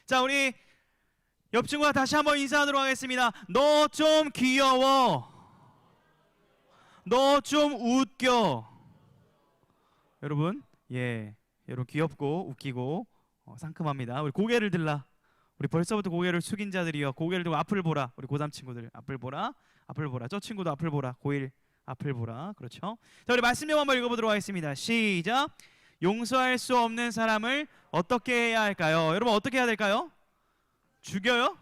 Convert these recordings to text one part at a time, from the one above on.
자, 우리 옆 친구와 다시 한번 인사하도록 하겠습니다. 너 좀 귀여워. 너 좀 웃겨. 여러분, 여러분 귀엽고 웃기고 상큼합니다. 우리 고개를 들라. 우리 벌써부터 고개를 숙인 자들이여, 고개를 들고 앞을 보라. 우리 고3 친구들 앞을 보라. 앞을 보라. 저 친구도 앞을 보라. 고1 앞을 보라. 그렇죠? 자, 우리 말씀좀 한번 읽어보도록 하겠습니다. 시작. 용서할 수 없는 사람을 어떻게 해야 할까요? 여러분, 어떻게 해야 될까요? 죽여요?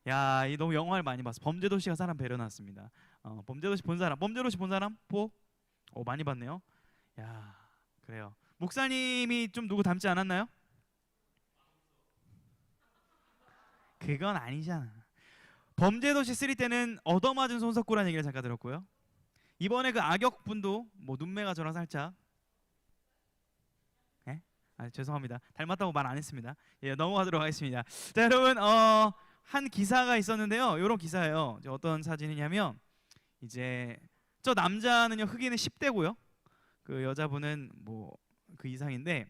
야, 이 너무 영화를 많이 봤어. 범죄도시가 사람 배려놨습니다. 범죄도시 본 사람, 범죄도시 본 사람? 많이 봤네요. 야, 그래요. 목사님이 좀 누구 닮지 않았나요? 그건 아니잖아. 범죄도시 3 때는 얻어맞은 손석구라는 얘기를 잠깐 들었고요. 이번에 그 악역분도 뭐 눈매가 저랑 살짝 죄송합니다. 닮았다고 말 안 했습니다. 넘어가도록 하겠습니다. 자, 여러분, 한 기사가 있었는데요. 이런 기사예요. 어떤 사진이냐면, 이제 저 남자는요, 흑인은 10대고요. 그 여자분은 뭐 그 이상인데,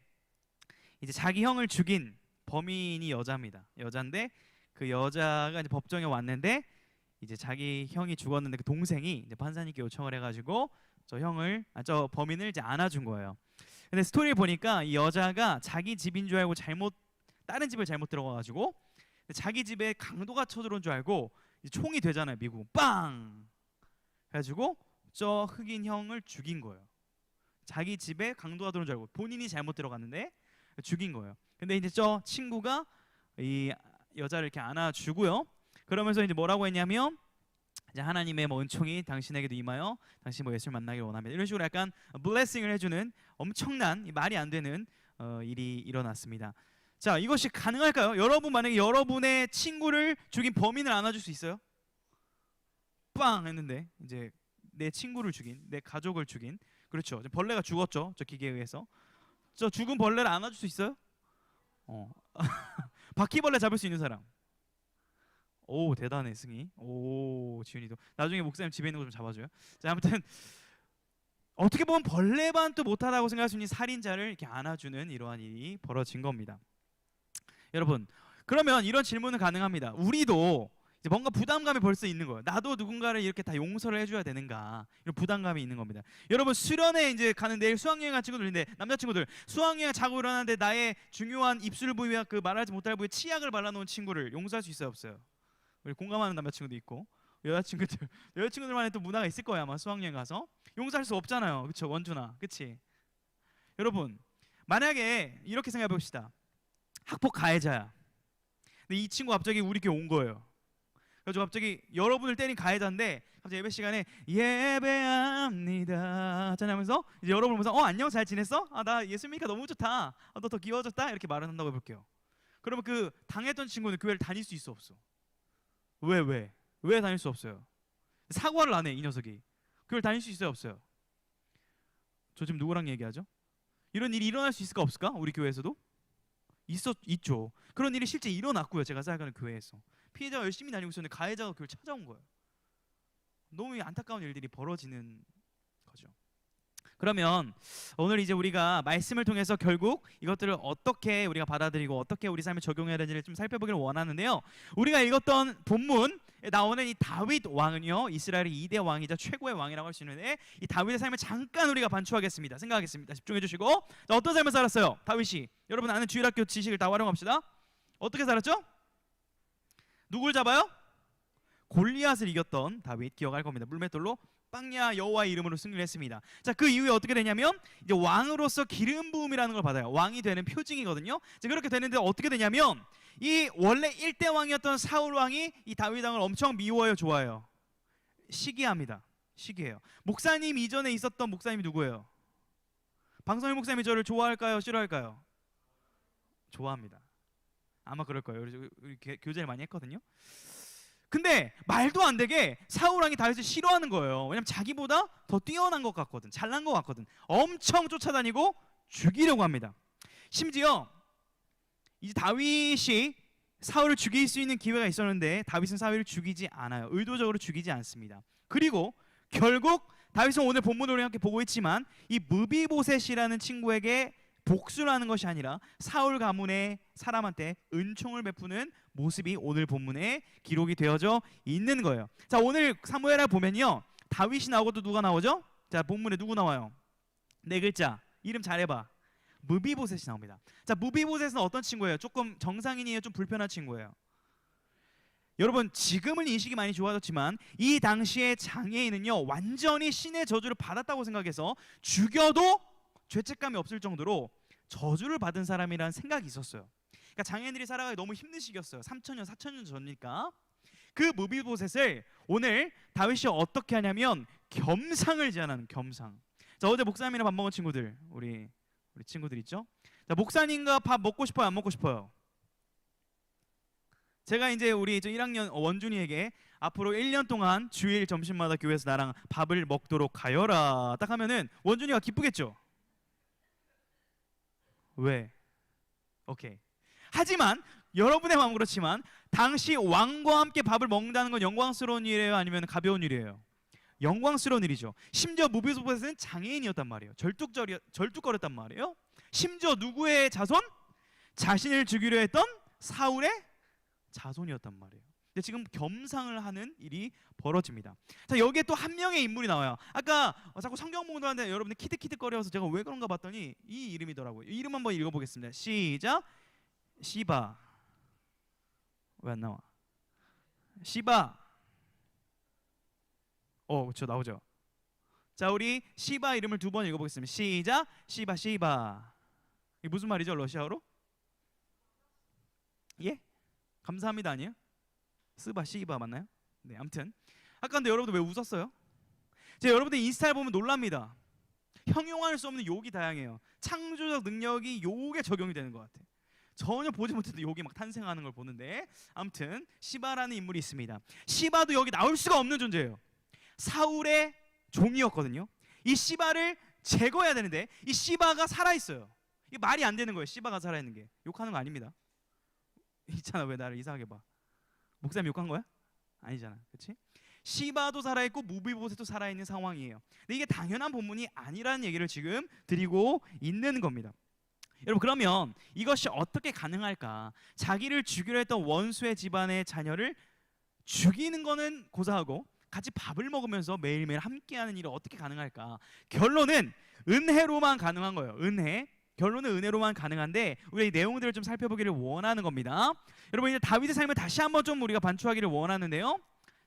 이제 자기 형을 죽인 범인이 여자입니다. 여자인데 그 여자가 이제 법정에 왔는데, 이제 자기 형이 죽었는데 그 동생이 이제 판사님께 요청을 해가지고 저 범인을 이제 안아준 거예요. 근데 스토리를 보니까 이 여자가 자기 집인 줄 알고 다른 집을 잘못 들어가가지고 자기 집에 강도가 쳐들어온 줄 알고 총이 되잖아요. 미국은 빵 해가지고 저 흑인 형을 죽인 거예요. 자기 집에 강도가 들어온 줄 알고 본인이 잘못 들어갔는데 죽인 거예요. 근데 이제 저 친구가 이 여자를 이렇게 안아주고요. 그러면서 이제 뭐라고 했냐면, 이제 하나님의 뭐 은총이 당신에게도 임하여 당신 뭐 예수를 만나기를 원합니다. 이런 식으로 약간 블레싱을 해주는 엄청난 말이 안 되는 일이 일어났습니다. 자, 이것이 가능할까요? 여러분, 만약에 여러분의 친구를 죽인 범인을 안아줄 수 있어요? 빵 했는데 이제 내 친구를 죽인, 내 가족을 죽인, 그렇죠, 벌레가 죽었죠, 저 기계에 의해서. 저 죽은 벌레를 안아줄 수 있어요? 바퀴벌레 잡을 수 있는 사람. 오, 대단해 승희. 오, 지훈이도. 나중에 목사님 집에 있는 거 좀 잡아줘요. 자, 아무튼 어떻게 보면 벌레반도 못하다고 생각할 수 있는 살인자를 이렇게 안아주는 이러한 일이 벌어진 겁니다. 여러분, 그러면 이런 질문은 가능합니다. 우리도 이제 뭔가 부담감이 벌써 있는 거예요. 나도 누군가를 이렇게 다 용서를 해줘야 되는가, 이런 부담감이 있는 겁니다. 여러분, 수련회 이제 가는 내일 수학여행 간 친구들인데, 남자친구들 수학여행 자고 일어나는데 나의 중요한 입술 부위와 그 말하지 못할 부위에 치약을 발라놓은 친구를 용서할 수 있어요, 없어요? 우리 공감하는 남자친구도 있고, 여자친구들만의 또 문화가 있을 거예요. 아마 수학여행 가서 용서할 수 없잖아요. 그쵸, 원준아, 그치? 여러분, 만약에 이렇게 생각해 봅시다. 학폭 가해자야. 근데 이 친구 갑자기 우리 교회 온 거예요. 그래서 갑자기 여러분을 때린 가해자인데 갑자기 예배 시간에 예배합니다 하면서 이제 여러분을 보면서 안녕, 잘 지냈어? 나 예수 믿으니까 너무 좋다. 너 더 귀여워졌다. 이렇게 말을 한다고 해볼게요. 그러면 그 당했던 친구는 교회를 다닐 수 있어, 없어? 왜 다닐 수 없어요? 사과를 안 해, 이 녀석이. 교회를 다닐 수 있어요, 없어요? 저 지금 누구랑 얘기하죠? 이런 일이 일어날 수 있을까, 없을까? 우리 교회에서도? 있죠. 그런 일이 실제 일어났고요. 제가 생각하는 교회에서 피해자가 열심히 다니고 있었는데 가해자가 교회를 찾아온 거예요. 너무 안타까운 일들이 벌어지는 거죠. 그러면 오늘 이제 우리가 말씀을 통해서 결국 이것들을 어떻게 우리가 받아들이고 어떻게 우리 삶에 적용해야 되는지를 좀 살펴보기를 원하는데요. 우리가 읽었던 본문에 나오는 이 다윗 왕은요, 이스라엘의 2대 왕이자 최고의 왕이라고 할 수 있는데, 이 다윗의 삶을 잠깐 우리가 반추하겠습니다. 생각하겠습니다. 집중해 주시고. 자, 어떤 삶을 살았어요? 다윗이. 여러분 아는 주일학교 지식을 다 활용합시다. 어떻게 살았죠? 누굴 잡아요? 골리앗을 이겼던 다윗, 기억할 겁니다. 물맷돌로 빵야 여호와의 이름으로 승리를 했습니다. 자, 그 이후에 어떻게 되냐면 이제 왕으로서 기름 부음이라는 걸 받아요. 왕이 되는 표징이거든요. 자, 그렇게 되는데 어떻게 되냐면 이 원래 1대 왕이었던 사울 왕이 이 다윗 왕을 엄청 미워해요, 좋아해요? 시기합니다. 시기해요. 목사님 이전에 있었던 목사님이 누구예요? 방성일 목사님이 저를 좋아할까요, 싫어할까요? 좋아합니다. 아마 그럴 거예요. 우리 교제를 많이 했거든요. 근데 말도 안 되게 사울 왕이 다윗을 싫어하는 거예요. 왜냐면 자기보다 더 뛰어난 것 같거든, 잘난 것 같거든. 엄청 쫓아다니고 죽이려고 합니다. 심지어 이제 다윗이 사울을 죽일 수 있는 기회가 있었는데 다윗은 사울을 죽이지 않아요. 의도적으로 죽이지 않습니다. 그리고 결국 다윗은 오늘 본문으로 함께 보고 있지만 이 무비보셋이라는 친구에게 복수를 하는 것이 아니라 사울 가문의 사람한테 은총을 베푸는 모습이 오늘 본문에 기록이 되어져 있는 거예요. 자, 오늘 사무엘하 보면요, 다윗이 나오고 또 누가 나오죠? 자, 본문에 누구 나와요? 네 글자, 이름 잘해봐. 무비보셋이 나옵니다. 자, 무비보셋은 어떤 친구예요? 조금 정상인이에요? 좀 불편한 친구예요? 여러분, 지금은 인식이 많이 좋아졌지만 이 당시의 장애인은요, 완전히 신의 저주를 받았다고 생각해서 죽여도 죄책감이 없을 정도로 저주를 받은 사람이라는 생각이 있었어요. 그러니까 장애인들이 살아가기 너무 힘든 시기였어요. 3,000년, 4,000년 전이니까. 그 무비보셋을 오늘 다윗이 어떻게 하냐면 겸상을 제안하는, 겸상. 자, 어제 목사님이랑 밥 먹은 친구들, 우리 친구들 있죠? 자, 목사님과 밥 먹고 싶어요, 안 먹고 싶어요? 제가 이제 우리 1학년 원준이에게 앞으로 1년 동안 주일 점심마다 교회에서 나랑 밥을 먹도록 하여라 딱 하면은 원준이가 기쁘겠죠? 왜? 오케이. 하지만 여러분의 마음은 그렇지만 당시 왕과 함께 밥을 먹는다는 건 영광스러운 일이에요, 아니면 가벼운 일이에요? 영광스러운 일이죠. 심지어 무비보셋은 장애인이었단 말이에요. 절뚝거렸단 말이에요. 심지어 누구의 자손? 자신을 죽이려 했던 사울의 자손이었단 말이에요. 근데 지금 겸상을 하는 일이 벌어집니다. 자, 여기에 또 한 명의 인물이 나와요. 아까 자꾸 성경 공부하는데 여러분들 키득키득거려서 제가 왜 그런가 봤더니 이 이름이더라고요. 이름 한번 읽어보겠습니다. 시작. 시바. 왜 안 나와? 시바. 그렇죠, 나오죠. 자, 우리 시바 이름을 두 번 읽어보겠습니다. 시작. 시바, 시바. 이게 무슨 말이죠, 러시아어로? 예? 감사합니다 아니에요? 스바, 시바 맞나요? 네, 아무튼 아까 근데 여러분들 왜 웃었어요? 제가 여러분들 인스타를 보면 놀랍니다. 형용할 수 없는 욕이 다양해요. 창조적 능력이 욕에 적용이 되는 것 같아요. 전혀 보지 못했던 욕이 막 탄생하는 걸 보는데, 아무튼 시바라는 인물이 있습니다. 시바도 여기 나올 수가 없는 존재예요. 사울의 종이었거든요. 이 시바를 제거해야 되는데 이 시바가 살아있어요. 이게 말이 안 되는 거예요. 시바가 살아있는 게. 욕하는 거 아닙니다. 있잖아, 왜 나를 이상하게 봐. 목사님 욕한 거야? 아니잖아, 그렇지? 시바도 살아있고 무비보셋도 살아있는 상황이에요. 근데 이게 당연한 본문이 아니라는 얘기를 지금 드리고 있는 겁니다. 여러분, 그러면 이것이 어떻게 가능할까? 자기를 죽이려 했던 원수의 집안의 자녀를 죽이는 거는 고사하고 같이 밥을 먹으면서 매일매일 함께하는 일이 어떻게 가능할까? 결론은 은혜로만 가능한 거예요. 은혜. 결론은 은혜로만 가능한데 우리가 이 내용들을 좀 살펴보기를 원하는 겁니다. 여러분, 이제 다윗의 삶을 다시 한번 좀 우리가 반추하기를 원하는데요.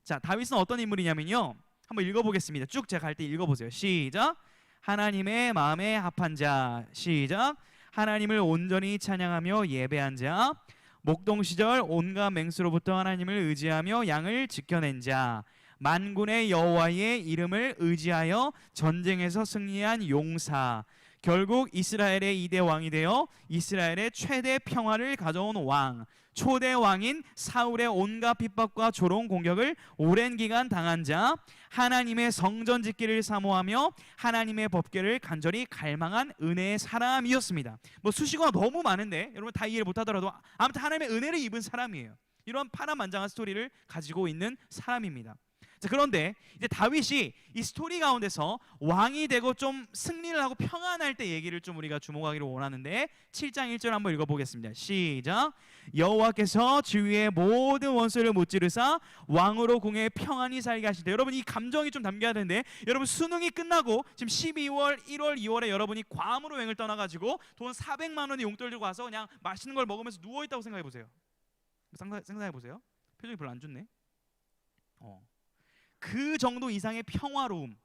자, 다윗은 어떤 인물이냐면요, 한번 읽어보겠습니다. 쭉 제가 갈 때 읽어보세요. 시작. 하나님의 마음에 합한 자. 시작. 하나님을 온전히 찬양하며 예배한 자. 목동 시절 온갖 맹수로부터 하나님을 의지하며 양을 지켜낸 자. 만군의 여호와의 이름을 의지하여 전쟁에서 승리한 용사. 결국 이스라엘의 2대 왕이 되어 이스라엘의 최대 평화를 가져온 왕. 초대 왕인 사울의 온갖 핍박과 조롱 공격을 오랜 기간 당한 자. 하나님의 성전 짓기를 사모하며 하나님의 법궤를 간절히 갈망한 은혜의 사람이었습니다. 뭐 수식어가 너무 많은데 여러분 다 이해를 못하더라도 아무튼 하나님의 은혜를 입은 사람이에요. 이런 파란만장한 스토리를 가지고 있는 사람입니다. 자, 그런데 이제 다윗이 이 스토리 가운데서 왕이 되고 좀 승리를 하고 평안할 때 얘기를 좀 우리가 주목하기를 원하는데 7장 1절 한번 읽어보겠습니다. 시작. 여호와께서 주위의 모든 원수를 무찌르사 왕으로 궁에 평안히 살게 하실 때. 여러분, 이 감정이 좀 담겨야 되는데, 여러분 수능이 끝나고 지금 12월, 1월, 2월에 여러분이 괌으로 여행을 떠나가지고 돈 400만 원의 용돈 들고 와서 그냥 맛있는 걸 먹으면서 누워있다고 생각해보세요. 상상해보세요. 표정이 별로 안 좋네. 그 정도 이상의 평화로움을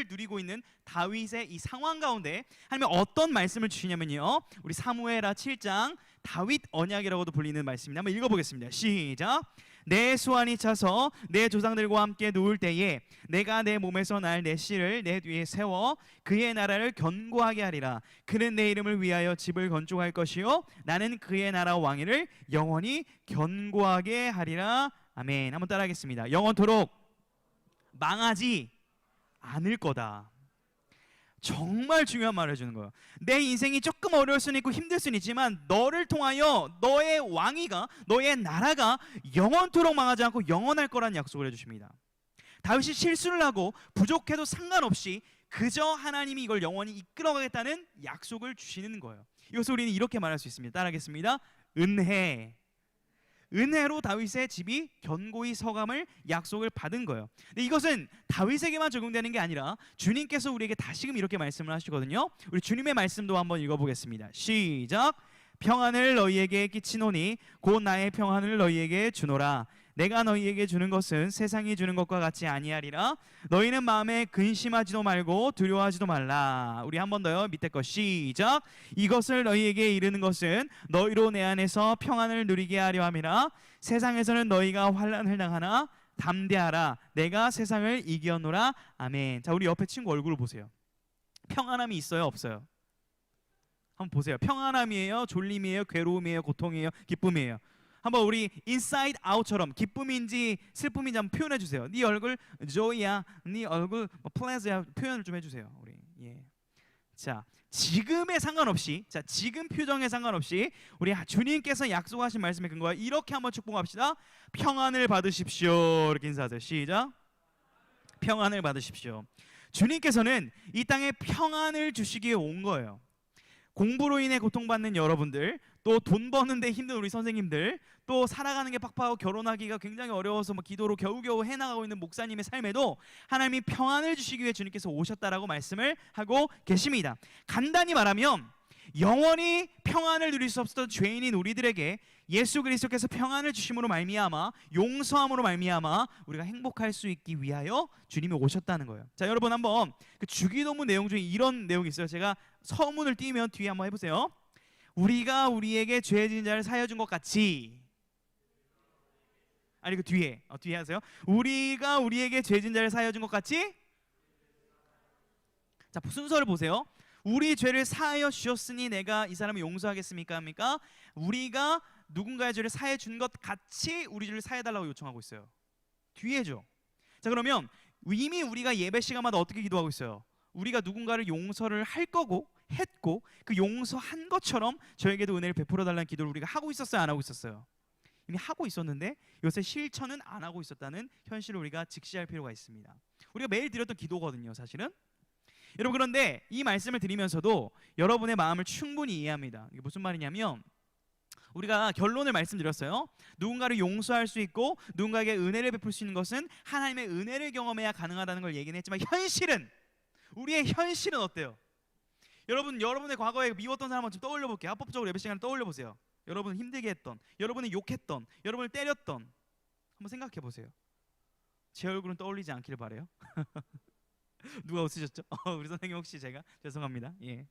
누리고 있는 다윗의 이 상황 가운데 하나님이 어떤 말씀을 주시냐면요, 우리 사무엘하 7장 다윗 언약이라고도 불리는 말씀입니다. 한번 읽어보겠습니다. 시작. 내 수완이 차서 내 조상들과 함께 누울 때에 내가 내 몸에서 날 내 씨를 내 뒤에 세워 그의 나라를 견고하게 하리라. 그는 내 이름을 위하여 집을 건축할 것이요 나는 그의 나라 왕위를 영원히 견고하게 하리라. 아멘. 한번 따라하겠습니다. 영원토록 망하지 않을 거다. 정말 중요한 말을 해주는 거예요. 내 인생이 조금 어려울 수는 있고 힘들 수는 있지만 너를 통하여 너의 왕위가, 너의 나라가 영원토록 망하지 않고 영원할 거라는 약속을 해주십니다. 다윗이 실수를 하고 부족해도 상관없이 그저 하나님이 이걸 영원히 이끌어가겠다는 약속을 주시는 거예요. 이것을 우리는 이렇게 말할 수 있습니다. 따라하겠습니다. 은혜. 은혜로 다윗의 집이 견고히 서감을 약속을 받은 거예요. 근데 이것은 다윗에게만 적용되는 게 아니라 주님께서 우리에게 다시금 이렇게 말씀을 하시거든요. 우리 주님의 말씀도 한번 읽어보겠습니다. 시작. 평안을 너희에게 끼치노니 곧 나의 평안을 너희에게 주노라. 내가 너희에게 주는 것은 세상이 주는 것과 같이 아니하리라. 너희는 마음에 근심하지도 말고 두려워하지도 말라. 우리 한 번 더요. 밑에 거 시작. 이것을 너희에게 이르는 것은 너희로 내 안에서 평안을 누리게 하려 함이라. 세상에서는 너희가 환난을 당하나 담대하라. 내가 세상을 이겼노라. 아멘. 자, 우리 옆에 친구 얼굴을 보세요. 평안함이 있어요, 없어요? 한번 보세요. 평안함이에요, 졸림이에요, 괴로움이에요, 고통이에요, 기쁨이에요? 한번 우리 인사이드 아웃처럼 기쁨인지 슬픔인지 한번 표현해 주세요. 네 얼굴 joy야, 네 얼굴 pleasure야, 표현을 좀 해주세요. 우리 자, 지금에 상관없이, 자, 지금 표정에 상관없이 우리 주님께서 약속하신 말씀에 근거하여 이렇게 한번 축복합시다. 평안을 받으십시오. 이렇게 인사하세요. 시작. 평안을 받으십시오. 주님께서는 이 땅에 평안을 주시기에 온 거예요. 공부로 인해 고통받는 여러분들, 또 돈 버는데 힘든 우리 선생님들, 또 살아가는 게 팍팍하고 결혼하기가 굉장히 어려워서 기도로 겨우겨우 해나가고 있는 목사님의 삶에도 하나님이 평안을 주시기 위해 주님께서 오셨다라고 말씀을 하고 계십니다. 간단히 말하면 영원히 평안을 누릴 수 없었던 죄인인 우리들에게 예수 그리스도께서 평안을 주심으로 말미암아, 용서함으로 말미암아 우리가 행복할 수 있기 위하여 주님이 오셨다는 거예요. 자, 여러분 한번 그 주기도문 내용 중에 이런 내용이 있어요. 제가 서문을 띄우면 뒤에 한번 해보세요. 우리가 우리에게 죄 지은 자를 사하여 준 것 같이, 아니 그 뒤에 하세요. 우리가 우리에게 죄 지은 자를 사하여 준 것 같이. 자, 순서를 보세요. 우리 죄를 사하여 주셨으니 내가 이 사람을 용서하겠습니까? 합니까? 우리가 누군가의 죄를 사해 준 것 같이 우리 죄를 사해 달라고 요청하고 있어요. 뒤에죠. 자, 그러면 이미 우리가 예배 시간마다 어떻게 기도하고 있어요? 우리가 누군가를 용서를 할 거고 했고 그 용서한 것처럼 저에게도 은혜를 베풀어 달라는 기도를 우리가 하고 있었어요, 안 하고 있었어요? 이미 하고 있었는데 요새 실천은 안 하고 있었다는 현실을 우리가 직시할 필요가 있습니다. 우리가 매일 드렸던 기도거든요, 사실은. 여러분, 그런데 이 말씀을 드리면서도 여러분의 마음을 충분히 이해합니다. 이게 무슨 말이냐면, 우리가 결론을 말씀드렸어요. 누군가를 용서할 수 있고 누군가에게 은혜를 베풀 수 있는 것은 하나님의 은혜를 경험해야 가능하다는 걸 얘기는 했지만, 현실은, 우리의 현실은 어때요? 여러분의 과거에 미웠던 사람 한번 좀 떠올려 볼게요. 합법적으로 예배 시간을 떠올려 보세요. 여러분 힘들게 했던, 여러분을 욕했던, 여러분을 때렸던, 한번 생각해 보세요. 제 얼굴은 떠올리지 않기를 바래요. 누가 웃으셨죠? 우리 선생님 혹시 제가 죄송합니다. 예.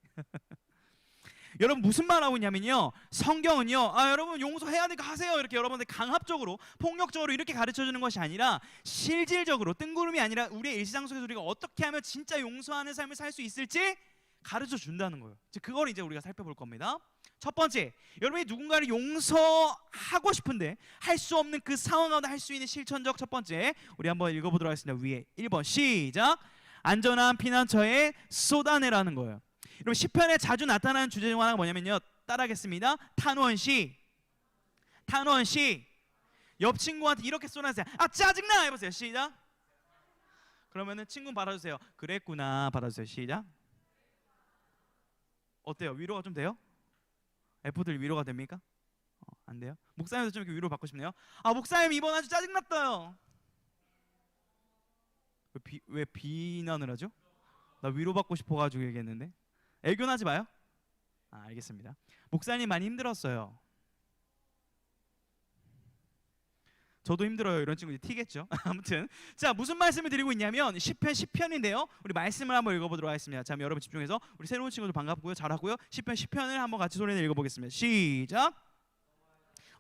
여러분 무슨 말 하고 있냐면요, 성경은요, 여러분 용서해야 되니까 하세요, 이렇게 여러분들 강압적으로 폭력적으로 이렇게 가르쳐주는 것이 아니라 실질적으로, 뜬구름이 아니라 우리의 일상 속에서 우리가 어떻게 하면 진짜 용서하는 삶을 살 수 있을지 가르쳐 준다는 거예요. 그걸 이제 우리가 살펴볼 겁니다. 첫 번째, 여러분이 누군가를 용서하고 싶은데 할 수 없는 그 상황 가운데 할 수 있는 실천적 첫 번째, 우리 한번 읽어보도록 하겠습니다. 위에 1번 시작. 안전한 피난처에 쏟아내라는 거예요. 여러분 시편에 자주 나타나는 주제 중 하나가 뭐냐면요, 따라하겠습니다. 탄원시. 옆 친구한테 이렇게 쏟아내세요. 짜증나 해보세요. 시작. 그러면은 친구 받아주세요. 그랬구나 받아주세요. 시작. 어때요? 위로가 좀 돼요? F들 위로가 됩니까? 안 돼요? 목사님도 좀 이렇게 위로 받고 싶네요. 목사님 이번 아주 짜증났어요. 왜 비난을 하죠? 나 위로받고 싶어가지고 얘기했는데. 애교는 하지 마요. 알겠습니다. 목사님 많이 힘들었어요. 저도 힘들어요. 이런 친구들이 튀겠죠. 아무튼 자, 무슨 말씀을 드리고 있냐면 시편 10편인데요. 우리 말씀을 한번 읽어보도록 하겠습니다. 자, 여러분 집중해서, 우리 새로운 친구들 반갑고요, 잘하고요. 시편 10편을 한번 같이 소리내 읽어보겠습니다. 시작.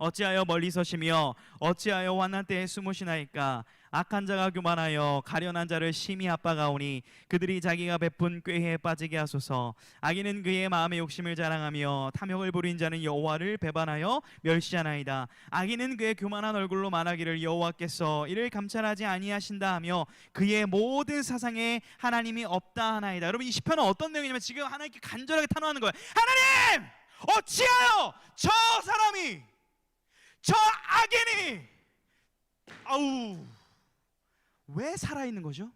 어찌하여 멀리 서시며 어찌하여 환난 때에 숨으시나이까. 악한 자가 교만하여 가련한 자를 심히 압박하오니 그들이 자기가 베푼 꾀에 빠지게 하소서. 악인은 그의 마음의 욕심을 자랑하며 탐욕을 부린 자는 여호와를 배반하여 멸시하나이다. 악인은 그의 교만한 얼굴로 말하기를 여호와께서 이를 감찰하지 아니하신다 하며 그의 모든 사상에 하나님이 없다 하나이다. 여러분 이 시편은 어떤 내용이냐면 지금 하나님께 간절하게 탄원하는 거예요. 하나님! 어찌하여 저 사람이, 저 악인이 왜 살아있는 거죠?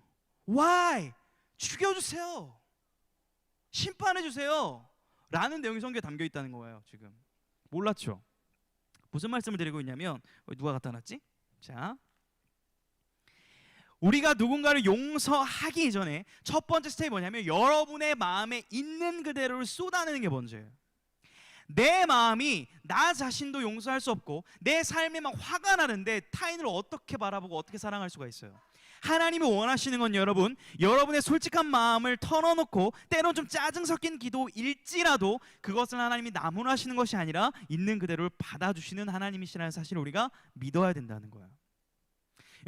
Why? 죽여주세요. 심판해주세요. 라는 내용이 성경에 담겨 있다는 거예요. 지금 몰랐죠? 무슨 말씀을 드리고 있냐면 누가 갖다 놨지? 자, 우리가 누군가를 용서하기 이전에 첫 번째 스텝이 뭐냐면 여러분의 마음에 있는 그대로를 쏟아내는 게 먼저예요. 내 마음이 나 자신도 용서할 수 없고 내 삶에 막 화가 나는데 타인을 어떻게 바라보고 어떻게 사랑할 수가 있어요? 하나님이 원하시는 건 여러분의 솔직한 마음을 털어놓고 때론 좀 짜증 섞인 기도일지라도 그것을 하나님이 나무라시는 것이 아니라 있는 그대로를 받아주시는 하나님이시라는 사실을 우리가 믿어야 된다는 거예요.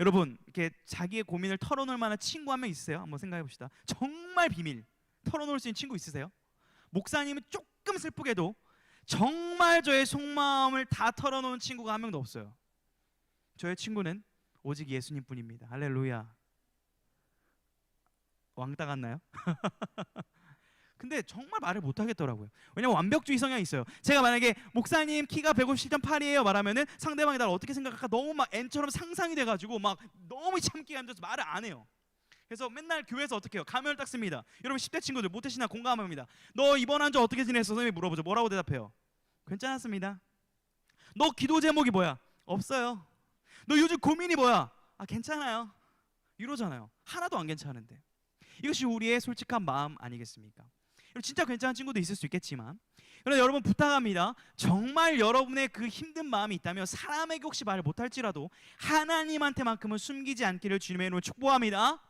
여러분, 이렇게 자기의 고민을 털어놓을 만한 친구 한 명 있으세요? 한번 생각해 봅시다. 정말 비밀 털어놓을 수 있는 친구 있으세요? 목사님은 조금 슬프게도 정말 저의 속마음을 다 털어놓은 친구가 한 명도 없어요. 저의 친구는 오직 예수님뿐입니다. 할렐루야. 왕따 같나요? 근데 정말 말을 못하겠더라고요. 왜냐면 완벽주의 성향이 있어요. 제가 만약에 목사님 키가 157.8이에요 말하면은 상대방이 나를 어떻게 생각할까 너무 막 N처럼 상상이 돼가지고 막 너무 참기가 힘들어서 말을 안 해요. 그래서 맨날 교회에서 어떻게 해요? 가면을 딱 씁니다. 여러분 10대 친구들 모태신앙 공감합니다. 너 이번 한 주 어떻게 지냈어? 선생님이 물어보죠. 뭐라고 대답해요? 괜찮았습니다. 너 기도 제목이 뭐야? 없어요. 너 요즘 고민이 뭐야? 아 괜찮아요. 이러잖아요. 하나도 안 괜찮은데. 이것이 우리의 솔직한 마음 아니겠습니까? 진짜 괜찮은 친구도 있을 수 있겠지만 그러나 여러분 부탁합니다. 정말 여러분의 그 힘든 마음이 있다면 사람에게 혹시 말을 못할지라도 하나님한테만큼은 숨기지 않기를 주님의 이름으로 축복합니다.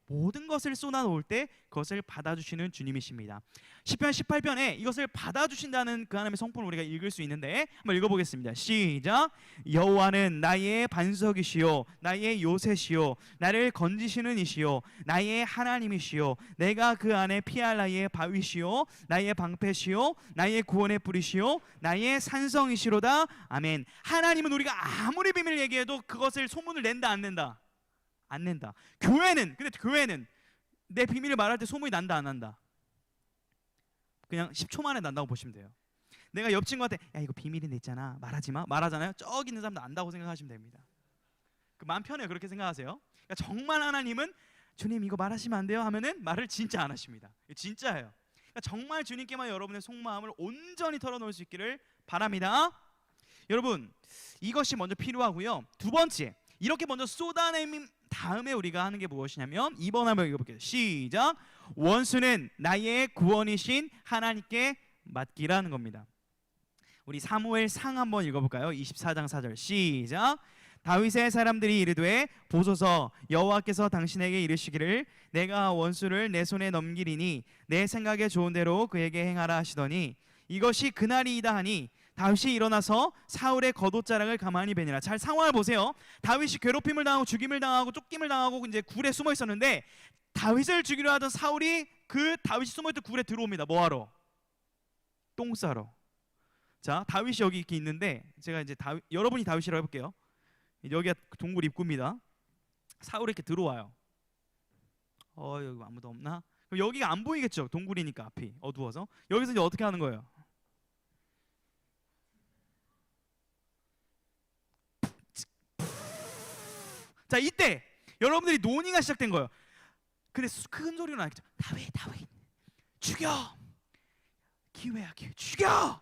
모든 것을 쏟아놓을 때 그것을 받아주시는 주님이십니다. 시편 18편에 이것을 받아주신다는 그 하나님의 성품을 우리가 읽을 수 있는데 한번 읽어보겠습니다. 시작. 여호와는 나의 반석이시요 나의 요새시요 나를 건지시는 이시요 나의 하나님이시요 내가 그 안에 피할 나의 바위시요 나의 방패시요 나의 구원의 뿌리시요 나의 산성이시로다. 아멘. 하나님은 우리가 아무리 비밀을 얘기해도 그것을 소문을 낸다 안 낸다? 안 낸다. 교회는 내 비밀을 말할 때 소문이 난다 안 난다? 그냥 10초 만에 난다고 보시면 돼요. 내가 옆 친구한테 야 이거 비밀인데 있잖아 말하지 마 말하잖아요. 저기 있는 사람도 안다고 생각하시면 됩니다. 그 마음 편해요. 그렇게 생각하세요. 그러니까 정말 하나님은 주님 이거 말하시면 안 돼요 하면은 말을 진짜 안 하십니다. 진짜예요. 그러니까 정말 주님께만 여러분의 속마음을 온전히 털어놓을 수 있기를 바랍니다. 여러분 이것이 먼저 필요하고요. 두 번째 이렇게 먼저 쏟아내민 다음에 우리가 하는 게 무엇이냐면 2번 한번 읽어볼게요. 시작. 원수는 나의 구원이신 하나님께 맡기라는 겁니다. 우리 사무엘상 한번 읽어볼까요? 24장 4절 시작. 다윗의 사람들이 이르되 보소서 여호와께서 당신에게 이르시기를 내가 원수를 내 손에 넘기리니 내 생각에 좋은 대로 그에게 행하라 하시더니 이것이 그날이이다 하니 다윗이 일어나서 사울의 겉옷자락을 가만히 베니라. 잘 상황을 보세요. 다윗이 괴롭힘을 당하고 죽임을 당하고 쫓김을 당하고 이제 굴에 숨어 있었는데 다윗을 죽이려 하던 사울이 그 다윗이 숨어있던 굴에 들어옵니다. 뭐하러? 똥 싸러. 자, 다윗이 여기 이렇게 있는데 제가 이제 여러분이 다윗이라고 해볼게요. 여기가 동굴 입구입니다. 사울이 이렇게 들어와요. 여기 아무도 없나? 그럼 여기가 안 보이겠죠? 동굴이니까 앞이 어두워서. 여기서 이제 어떻게 하는 거예요? 자 이때 여러분들이 논의가 시작된 거예요. 근데 큰 소리는 안 했죠. 다윗 죽여. 기회야 기회. 죽여.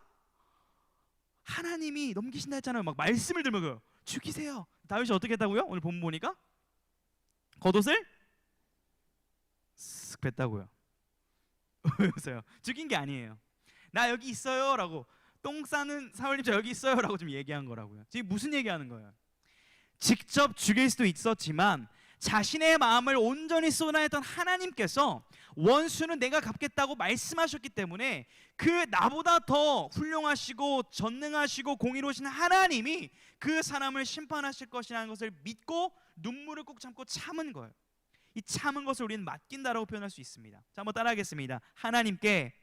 하나님이 넘기신다 했잖아요. 막 말씀을 들면 죽이세요. 다윗이 어떻게 했다고요? 오늘 본문 보니까 겉옷을 쓱 뺐다고요. 왜 웃어요? 죽인 게 아니에요. 나 여기 있어요 라고 똥 싸는 사울님 저 여기 있어요 라고 좀 얘기한 거라고요. 지금 무슨 얘기하는 거예요? 직접 죽일 수도 있었지만 자신의 마음을 온전히 쏟아냈던 하나님께서 원수는 내가 갚겠다고 말씀하셨기 때문에 그 나보다 더 훌륭하시고 전능하시고 공의로우신 하나님이 그 사람을 심판하실 것이라는 것을 믿고 눈물을 꾹 참고 참은 거예요. 이 참은 것을 우리는 맡긴다라고 표현할 수 있습니다. 자, 한번 따라하겠습니다. 하나님께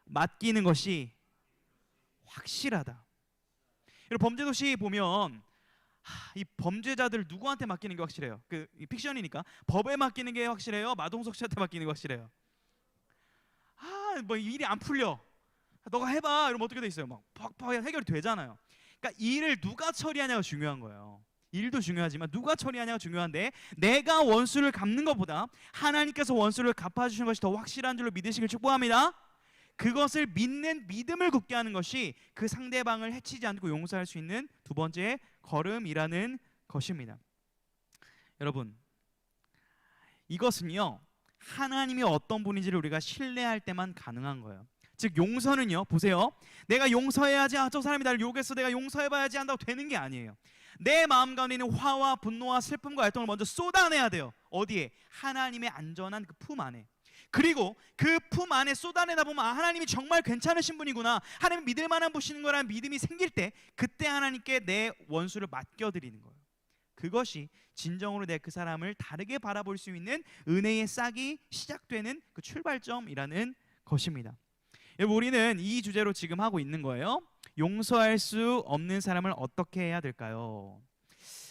맡기는 것이 확실하다. 여러분 범죄도시 보면 이 범죄자들 누구한테 맡기는 게 확실해요? 그 픽션이니까 법에 맡기는 게 확실해요? 마동석 씨한테 맡기는 게 확실해요? 뭐 일이 안 풀려. 너가 해봐. 이러면 어떻게 돼 있어요? 막 팍팍 해결이 되잖아요. 그러니까 일을 누가 처리하냐가 중요한 거예요. 일도 중요하지만 누가 처리하냐가 중요한데 내가 원수를 갚는 것보다 하나님께서 원수를 갚아주시는 것이 더 확실한 줄로 믿으시길 축복합니다. 그것을 믿는 믿음을 굳게 하는 것이 그 상대방을 해치지 않고 용서할 수 있는 두 번째 걸음이라는 것입니다. 여러분, 이것은요 하나님이 어떤 분인지를 우리가 신뢰할 때만 가능한 거예요. 즉 용서는요, 보세요, 내가 용서해야지, 저 사람이 나를 욕했어, 내가 용서해봐야지 한다고 되는 게 아니에요. 내 마음 가운데 있는 화와 분노와 슬픔과 애통을 먼저 쏟아내야 돼요. 어디에? 하나님의 안전한 그 품 안에. 그리고 그 품 안에 쏟아내다 보면 하나님이 정말 괜찮으신 분이구나, 하나님 믿을 만한 분이신 거라는 믿음이 생길 때, 그때 하나님께 내 원수를 맡겨드리는 거예요. 그것이 진정으로 내 그 사람을 다르게 바라볼 수 있는 은혜의 싹이 시작되는 그 출발점이라는 것입니다. 여러분, 우리는 이 주제로 지금 하고 있는 거예요. 용서할 수 없는 사람을 어떻게 해야 될까요?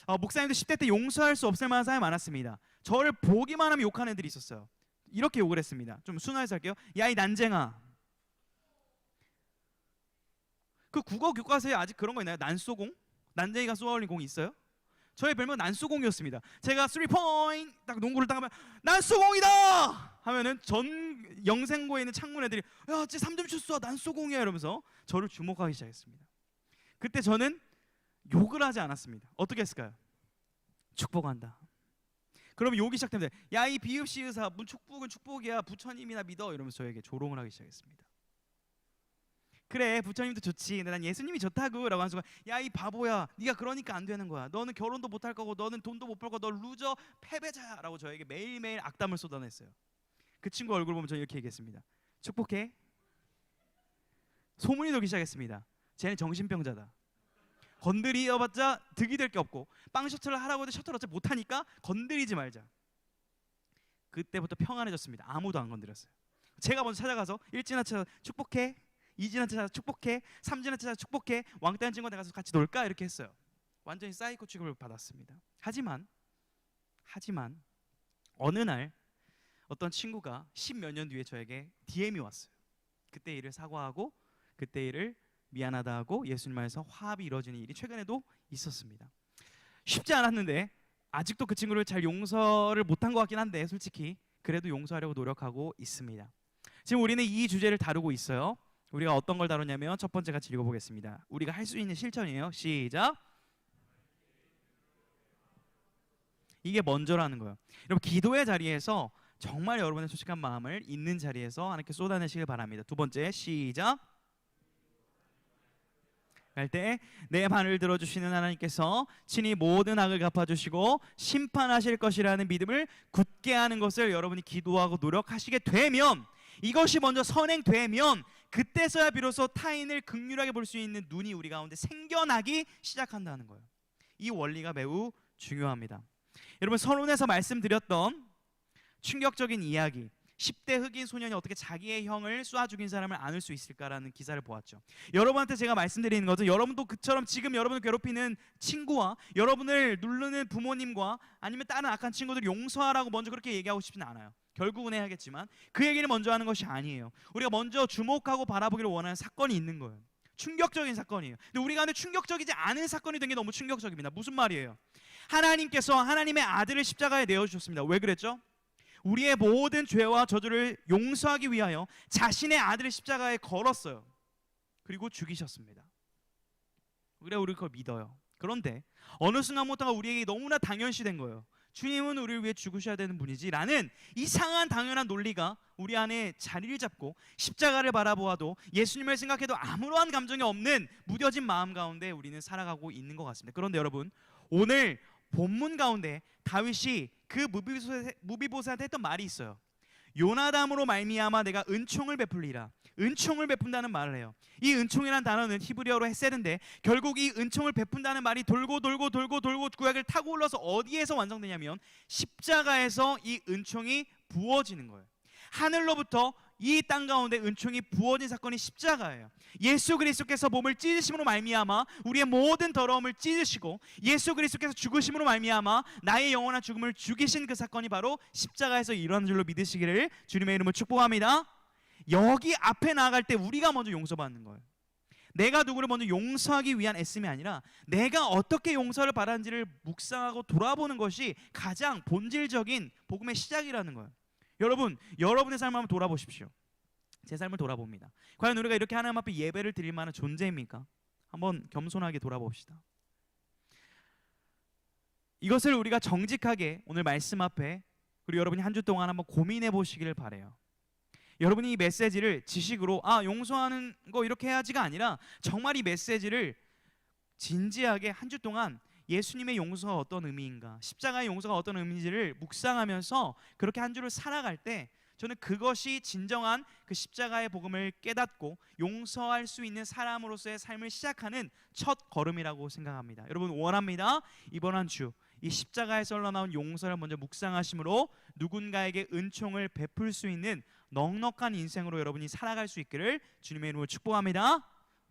목사님도 10대 때 용서할 수 없을 만한 사람이 많았습니다. 저를 보기만 하면 욕하는 애들이 있었어요. 이렇게 욕을 했습니다. 좀 순화해서 할게요. 야, 이 난쟁아. 그 국어 교과서에 아직 그런 거 있나요? 난쏘공? 난쟁이가 쏘아올린 공이 있어요? 저의 별명은 난쏘공이었습니다. 제가 3포인트 딱 농구를 딱 하면 난쏘공이다! 하면은 전 영생고에 있는 창문 애들이 야, 쟤 3점 슛 쏴, 난쏘공이야 이러면서 저를 주목하기 시작했습니다. 그때 저는 욕을 하지 않았습니다. 어떻게 했을까요? 축복한다. 그러면 욕이 시작됩니다. 야, 이 비읍시의사, 축복은 축복이야, 부처님이나 믿어, 이러면서 저에게 조롱을 하기 시작했습니다. 그래, 부처님도 좋지, 근데 난 예수님이 좋다고 라고 하는 순간, 야, 이 바보야, 네가 그러니까 안 되는 거야, 너는 결혼도 못 할 거고, 너는 돈도 못 벌 거고, 너 루저, 패배자야 라고 저에게 매일매일 악담을 쏟아냈어요. 그 친구 얼굴 보면 저는 이렇게 얘기했습니다. 축복해. 소문이 돌기 시작했습니다. 쟤는 정신병자다. 건드려봤자 득이 될 게 없고, 빵 셔틀을 하라고 해도 셔틀 어차피 못하니까 건드리지 말자. 그때부터 평안해졌습니다. 아무도 안 건드렸어요. 제가 먼저 찾아가서 1진아 찾아 축복해, 2진아 찾아 축복해, 3진아 찾아 축복해, 왕따한 친구한테 가서 같이 놀까, 이렇게 했어요. 완전히 사이코 취급을 받았습니다. 하지만 어느 날 어떤 친구가 10몇 년 뒤에 저에게 DM이 왔어요. 그때 일을 사과하고, 그때 일을 미안하다 하고 예수님 안에서 화합이 이루어지는 일이 최근에도 있었습니다. 쉽지 않았는데 아직도 그 친구를 잘 용서를 못한 것 같긴 한데, 솔직히 그래도 용서하려고 노력하고 있습니다. 지금 우리는 이 주제를 다루고 있어요. 우리가 어떤 걸 다루냐면, 첫 번째 같이 읽어보겠습니다. 우리가 할 수 있는 실천이에요. 시작. 이게 먼저라는 거예요. 여러분, 기도의 자리에서 정말 여러분의 솔직한 마음을 있는 자리에서 하나님께 쏟아내시길 바랍니다. 두 번째, 시작. 할 때 내 말을 들어주시는 하나님께서 친히 모든 악을 갚아주시고 심판하실 것이라는 믿음을 굳게 하는 것을 여러분이 기도하고 노력하시게 되면, 이것이 먼저 선행되면, 그때서야 비로소 타인을 긍휼하게 볼 수 있는 눈이 우리 가운데 생겨나기 시작한다는 거예요. 이 원리가 매우 중요합니다. 여러분, 서론에서 말씀드렸던 충격적인 이야기, 10대 흑인 소년이 어떻게 자기의 형을 쏴 죽인 사람을 안을 수 있을까라는 기사를 보았죠. 여러분한테 제가 말씀드리는 것은, 여러분도 그처럼 지금 여러분을 괴롭히는 친구와 여러분을 누르는 부모님과 아니면 다른 악한 친구들 용서하라고 먼저 그렇게 얘기하고 싶지는 않아요. 결국은 해야겠지만 그 얘기를 먼저 하는 것이 아니에요. 우리가 먼저 주목하고 바라보기를 원하는 사건이 있는 거예요. 충격적인 사건이에요. 근데 우리 가운데 충격적이지 않은 사건이 된 게 너무 충격적입니다. 무슨 말이에요? 하나님께서 하나님의 아들을 십자가에 내어주셨습니다. 왜 그랬죠? 우리의 모든 죄와 저주를 용서하기 위하여 자신의 아들을 십자가에 걸었어요. 그리고 죽이셨습니다. 그래, 우리 그걸 믿어요. 그런데 어느 순간부터가 우리에게 너무나 당연시된 거예요. 주님은 우리를 위해 죽으셔야 되는 분이지 라는 이상한 당연한 논리가 우리 안에 자리를 잡고, 십자가를 바라보아도 예수님을 생각해도 아무런 감정이 없는 무뎌진 마음 가운데 우리는 살아가고 있는 것 같습니다. 그런데 여러분, 오늘 본문 가운데 다윗이 그 무비보셋한테 했던 말이 있어요. 요나담으로 말미암아 내가 은총을 베풀리라. 은총을 베푼다는 말을 해요. 이 은총이라는 단어는 히브리어로 헤세드인데, 결국 이 은총을 베푼다는 말이 돌고 구약을 타고 올라서 어디에서 완성되냐면 십자가에서 이 은총이 부어지는 거예요. 하늘로부터 이 땅 가운데 은총이 부어진 사건이 십자가예요. 예수 그리스도께서 몸을 찢으심으로 말미암아 우리의 모든 더러움을 찢으시고, 예수 그리스도께서 죽으심으로 말미암아 나의 영원한 죽음을 죽이신 그 사건이 바로 십자가에서 일어난 줄로 믿으시기를 주님의 이름으로 축복합니다. 여기 앞에 나아갈 때 우리가 먼저 용서받는 거예요. 내가 누구를 먼저 용서하기 위한 애씀이 아니라 내가 어떻게 용서를 받았는지를 묵상하고 돌아보는 것이 가장 본질적인 복음의 시작이라는 거예요. 여러분, 여러분의 삶을 한번 돌아보십시오. 제 삶을 돌아봅니다. 과연 우리가 이렇게 하나님 앞에 예배를 드릴 만한 존재입니까? 한번 겸손하게 돌아봅시다. 이것을 우리가 정직하게 오늘 말씀 앞에, 그리고 여러분이 한 주 동안 한번 고민해 보시기를 바래요. 여러분이 이 메시지를 지식으로 용서하는 거 이렇게 해야지가 아니라 정말 이 메시지를 진지하게 한 주 동안 예수님의 용서가 어떤 의미인가, 십자가의 용서가 어떤 의미인지를 묵상하면서 그렇게 한 주를 살아갈 때 저는 그것이 진정한 그 십자가의 복음을 깨닫고 용서할 수 있는 사람으로서의 삶을 시작하는 첫 걸음이라고 생각합니다. 여러분, 원합니다. 이번 한 주 이 십자가에서 흘러나온 용서를 먼저 묵상하심으로 누군가에게 은총을 베풀 수 있는 넉넉한 인생으로 여러분이 살아갈 수 있기를 주님의 이름으로 축복합니다.